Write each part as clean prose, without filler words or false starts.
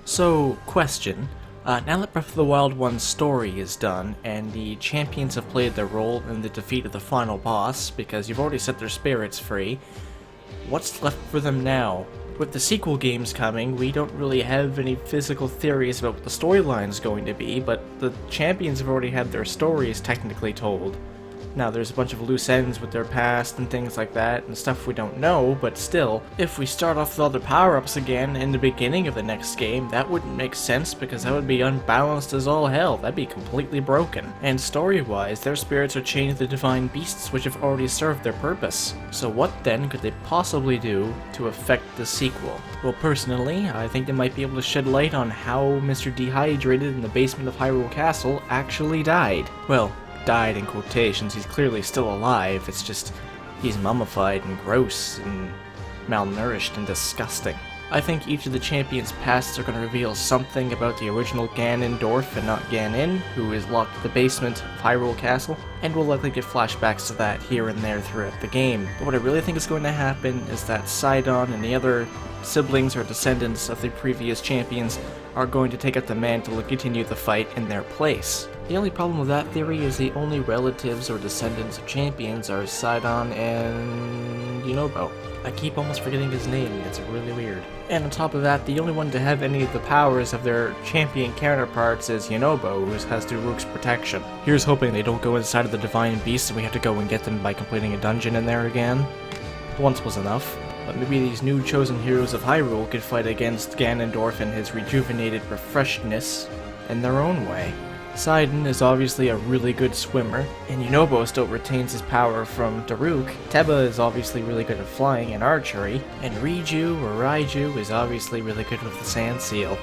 So, question. Now that Breath of the Wild 1's story is done, and the champions have played their role in the defeat of the final boss, because you've already set their spirits free, what's left for them now? With the sequel games coming, we don't really have any physical theories about what the storyline's going to be, but the champions have already had their stories technically told. Now, there's a bunch of loose ends with their past and things like that, and stuff we don't know, but still, if we start off with all the power-ups again in the beginning of the next game, that wouldn't make sense because that would be unbalanced as all hell. That'd be completely broken. And story-wise, their spirits are chained to the divine beasts which have already served their purpose. So what then could they possibly do to affect the sequel? Well, personally, I think they might be able to shed light on how Mr. Dehydrated in the basement of Hyrule Castle actually died. Well, died in quotations, he's clearly still alive, it's just he's mummified and gross and malnourished and disgusting. I think each of the champions' pasts are going to reveal something about the original Ganondorf and not Ganon, who is locked in the basement of Hyrule Castle, and we'll likely get flashbacks to that here and there throughout the game. But what I really think is going to happen is that Sidon and the other siblings or descendants of the previous champions are going to take up the mantle and continue the fight in their place. The only problem with that theory is the only relatives or descendants of champions are Sidon and Yunobo. I keep almost forgetting his name, it's really weird. And on top of that, the only one to have any of the powers of their champion counterparts is Yunobo, who has Daruk's protection. Here's hoping they don't go inside of the divine beast and we have to go and get them by completing a dungeon in there again. Once was enough. But maybe these new chosen heroes of Hyrule could fight against Ganondorf and his rejuvenated refreshedness in their own way. Sidon is obviously a really good swimmer, and Yunobo still retains his power from Daruk. Teba is obviously really good at flying and archery, and Raiju is obviously really good with the sand seal.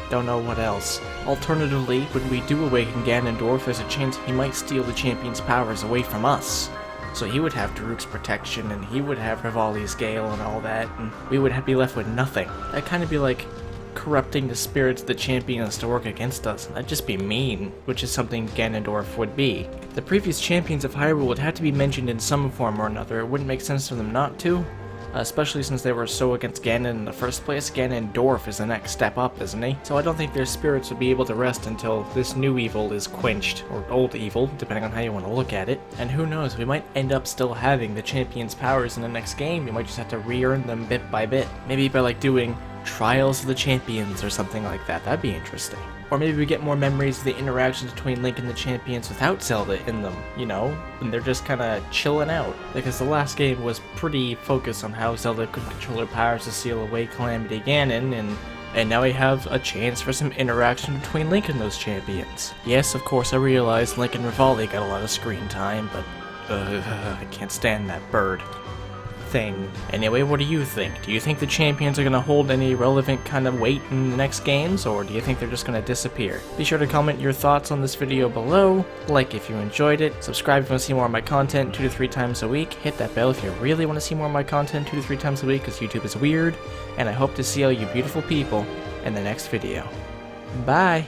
Don't know what else. Alternatively, when we do awaken Ganondorf, there's a chance he might steal the champion's powers away from us. So he would have Daruk's protection, and he would have Rivali's Gale and all that, and we would be left with nothing. That'd kind of be like corrupting the spirits of the champions to work against us, and that'd just be mean, which is something Ganondorf would be. The previous champions of Hyrule would have to be mentioned in some form or another. It wouldn't make sense for them not to, especially since they were so against Ganon in the first place. Ganondorf is the next step up, isn't he? So I don't think their spirits would be able to rest until this new evil is quenched, or old evil, depending on how you want to look at it. And who knows, we might end up still having the champion's powers in the next game. We might just have to re-earn them bit by bit. Maybe by like doing Trials of the Champions or something like that. That'd be interesting. Or maybe we get more memories of the interactions between Link and the champions without Zelda in them, and they're just kinda chilling out. Because the last game was pretty focused on how Zelda could control her powers to seal away Calamity Ganon, and now we have a chance for some interaction between Link and those champions. Yes, of course, I realize Link and Rivali got a lot of screen time, but I can't stand that bird thing. Anyway, what do you think? Do you think the champions are going to hold any relevant kind of weight in the next games, or do you think they're just going to disappear? Be sure to comment your thoughts on this video below, like if you enjoyed it, subscribe if you want to see more of my content 2 to 3 times a week, hit that bell if you really want to see more of my content 2 to 3 times a week because YouTube is weird, and I hope to see all you beautiful people in the next video. Bye!